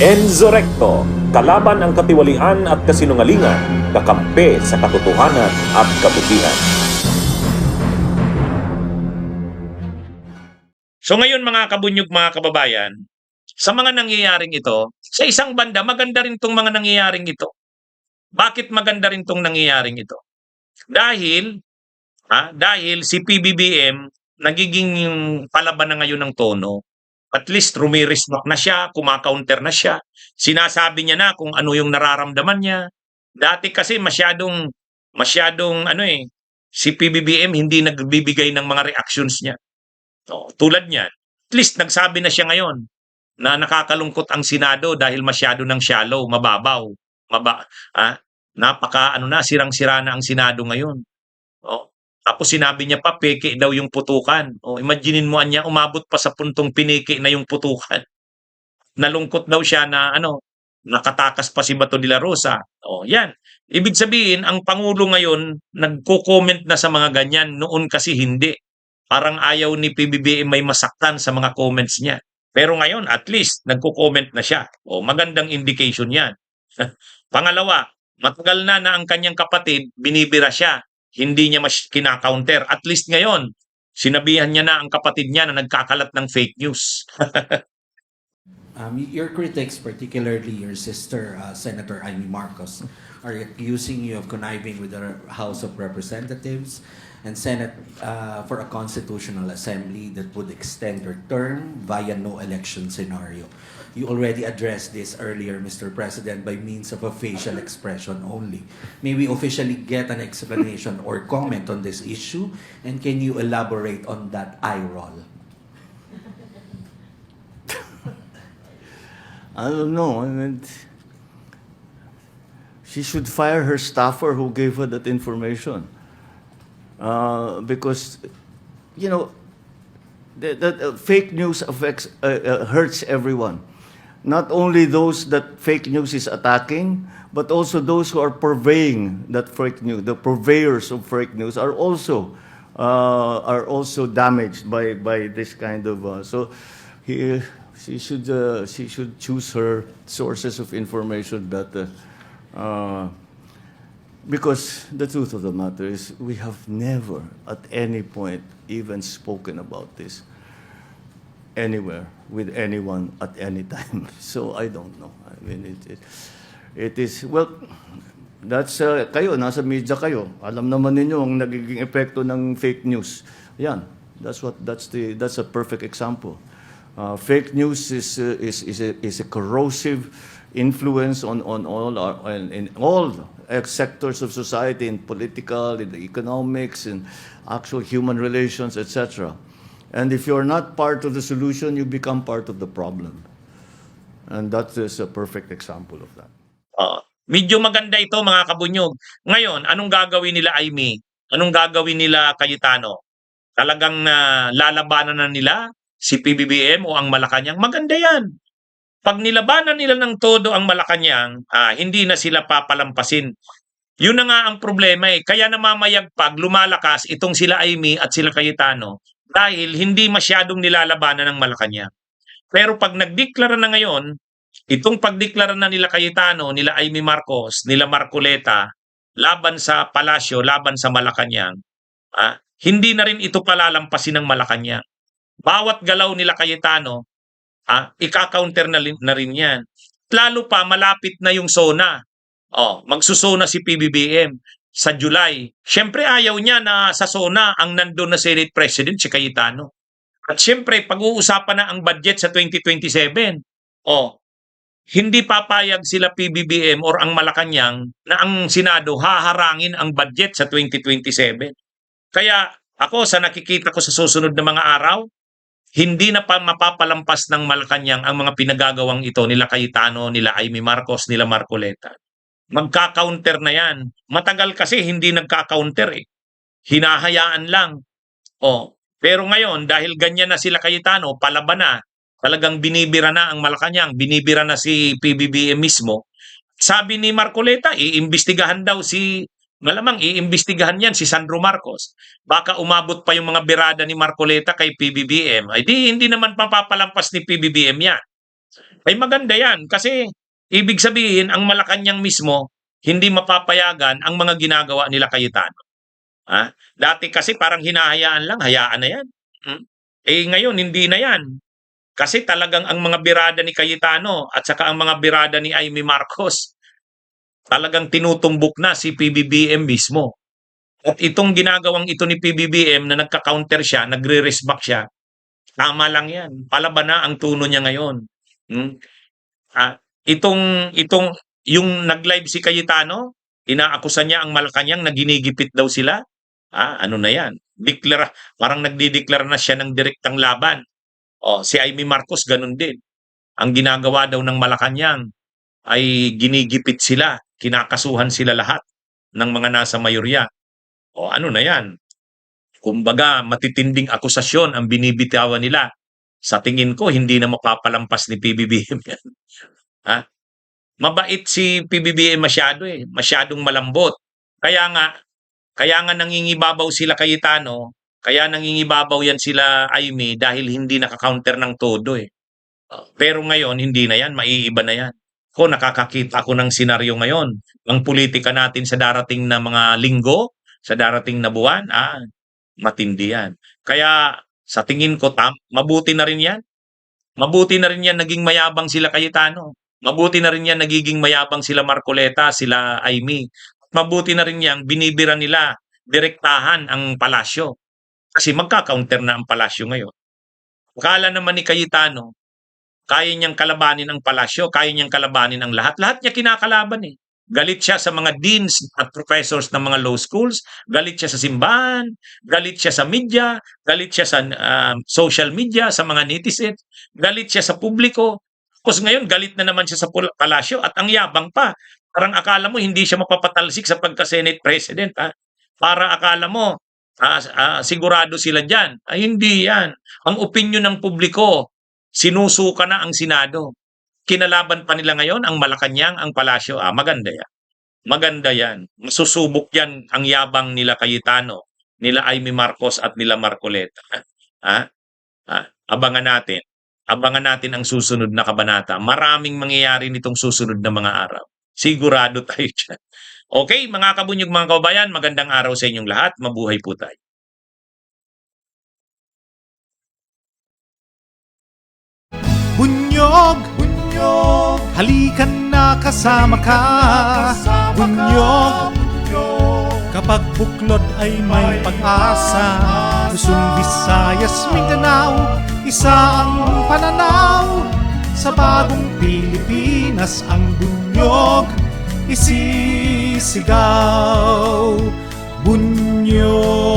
Enzo Recto, kalaban ang katiwalian at kasinungalingan, kakampi sa katotohanan at kabutihan. So ngayon mga kabunyog, mga kababayan, sa mga nangyayaring ito, sa isang banda, maganda rin itong mga nangyayaring ito. Bakit maganda rin itong nangyayaring ito? Dahil si PBBM nagiging palaban na ngayon ng tono. At least rumirismak na siya, kumakaunter na siya. Sinasabi niya na kung ano yung nararamdaman niya. Dati kasi si PBBM hindi nagbibigay ng mga reactions niya. Tulad niyan, at least nagsabi na siya ngayon na nakakalungkot ang Senado dahil masyado ng shallow, mababaw. Maba, sirang-sira na ang Senado ngayon. Tapos sinabi niya pa, peke daw yung putukan. Imaginein mo niya, umabot pa sa puntong pineke na yung putukan. Nalungkot daw siya na nakatakas pa si Bato de la Rosa. Yan. Ibig sabihin, ang Pangulo ngayon, nagko-comment na sa mga ganyan. Noon kasi hindi. Parang ayaw ni PBBM may masaktan sa mga comments niya. Pero ngayon, at least, nagko-comment na siya. Magandang indication yan. Pangalawa, matagal na ang kanyang kapatid, binibira siya. Hindi niya mas kina-counter. At least ngayon, sinabihan niya na ang kapatid niya na nagkakalat ng fake news. Your critics, particularly your sister, Senator Amy Marcos, are accusing you of conniving with the House of Representatives and Senate for a constitutional assembly that would extend your term via no election scenario. You already addressed this earlier, Mr. President, by means of a facial expression only. May we officially get an explanation or comment on this issue? And can you elaborate on that eye roll? I don't know. I mean, she should fire her staffer who gave her that information. Because, that fake news hurts everyone. Not only those that fake news is attacking, but also those who are purveying that fake news. The purveyors of fake news are also damaged by this kind of. She should choose her sources of information better. Because the truth of the matter is we have never at any point even spoken about this anywhere with anyone at any time. So I don't know. I mean, it is, well, that's, kayo, nasa media kayo. Alam naman ninyo ang nagiging epekto ng fake news. Yan, that's a perfect example. Fake news is a corrosive influence on in all sectors of society, in political, in the economics, in actual human relations, etc. And if you're not part of the solution, you become part of the problem. And that is a perfect example of that. Medyo maganda ito, mga kabunyog. Ngayon, anong gagawin nila, Amy? Anong gagawin nila, Cayetano? Talagang lalabanan na nila si PBBM o ang Malacanang? Maganda yan. Pag nilabanan nila ng todo ang Malacanang, hindi na sila papalampasin. Yun na nga ang problema eh. Kaya namamayagpag, lumalakas itong sila Amy at sila Cayetano dahil hindi masyadong nilalabanan ng Malacanang. Pero pag nagdeklara na ngayon, itong pagdeklara na nila Cayetano, nila Amy Marcos, nila Marcoleta, laban sa Palasyo, laban sa Malacanang, hindi na rin ito palalampasin ng Malacanang. Bawat galaw nila Cayetano, ika-counter na rin yan. Lalo pa, malapit na yung SONA. Magsusona si PBBM sa July. Siyempre, ayaw niya na sa SONA ang nandun na Senate President, si Cayetano. At siyempre, pag-uusapan na ang budget sa 2027. Hindi papayag sila PBBM or ang Malacanang na ang Senado haharangin ang budget sa 2027. Kaya ako, sa nakikita ko sa susunod na mga araw, hindi na pa mapapalampas ng Malacanang ang mga pinagagawang ito nila Cayetano, nila Amy Marcos, nila Marcoleta. Magka-counter na yan. Matagal kasi hindi nagka-counter eh. Hinahayaan lang. Pero ngayon, dahil ganyan na sila Cayetano, palaban na, talagang binibira na ang Malacanang, binibira na si PBBM mismo. Sabi ni Marcoleta, iimbestigahan daw malamang iimbestigahan yan si Sandro Marcos. Baka umabot pa yung mga birada ni Marcoleta kay PBBM. Ay di, hindi naman mapapalampas ni PBBM yan. Ay maganda yan kasi ibig sabihin ang Malacanang mismo hindi mapapayagan ang mga ginagawa nila Cayetano. Dati kasi parang hinahayaan lang, hayaan na yan. Hmm? Ngayon hindi na yan. Kasi talagang ang mga birada ni Cayetano at saka ang mga birada ni Amy Marcos talagang tinutumbok na si PBBM mismo. At itong ginagawang ito ni PBBM na nagka-counter siya, nagre-resback siya, tama lang yan. Palaban na ang tono niya ngayon. Hmm? Itong yung nag-live si Cayetano, inaakusan niya ang Malacanang na ginigipit daw sila. Ano na yan? Parang nagdideklara na siya ng direktang laban. Si Amy Marcos ganun din. Ang ginagawa daw ng Malacanang ay ginigipit sila, kinakasuhan sila lahat ng mga nasa mayorya. Ano na yan? Kumbaga, matitinding akusasyon ang binibitawan nila. Sa tingin ko, hindi na mapapalampas ni PBBM yan. Mabait si PBBM masyado masyadong malambot. Kaya nga nangingibabaw sila Cayetano, kaya nangingibabaw yan sila Amy dahil hindi naka-counter ng todo Pero ngayon, hindi na yan, maiiba na yan. Nakakakita ako ng senaryo ngayon. Ang politika natin sa darating na mga linggo, sa darating na buwan, matindi yan. Kaya sa tingin ko, mabuti na rin yan. Mabuti na rin yan naging mayabang sila Cayetano. Mabuti na rin yan nagiging mayabang sila Marcoleta, sila Amy. Mabuti na rin yan binibira nila, direktahan ang palasyo. Kasi magka-counter na ang palasyo ngayon. Akala naman ni Cayetano, kaya niyang kalabanin ang palasyo, kaya niyang kalabanin ang lahat. Lahat niya kinakalaban Galit siya sa mga deans at professors ng mga law schools, galit siya sa simbahan, galit siya sa media, galit siya sa social media, sa mga netizens, galit siya sa publiko. Tapos ngayon, galit na naman siya sa palasyo at ang yabang pa. Parang akala mo hindi siya mapapatalsik sa pagka-Senate President. Para akala mo, sigurado sila dyan. Hindi yan. Ang opinyon ng publiko, sinusuka na ang Senado. Kinalaban pa nila ngayon ang Malacanang, ang palasyo. Maganda yan. Maganda yan. Masusubok yan ang yabang nila Cayetano, nila Amy Marcos at nila Marcoleta. Abangan natin. Abangan natin ang susunod na kabanata. Maraming mangyayari nitong susunod na mga araw. Sigurado tayo dyan. Okay, mga kabunyog, mga kababayan, magandang araw sa inyong lahat. Mabuhay po tayo. Bunyog, bunyog, halikan na kasama ka. Bunyog, kapag buklod ay may pag-asa. Luzon, Visayas, Mindanao, isa ang pananaw. Sa bagong Pilipinas ang bunyog isisigaw. Bunyog.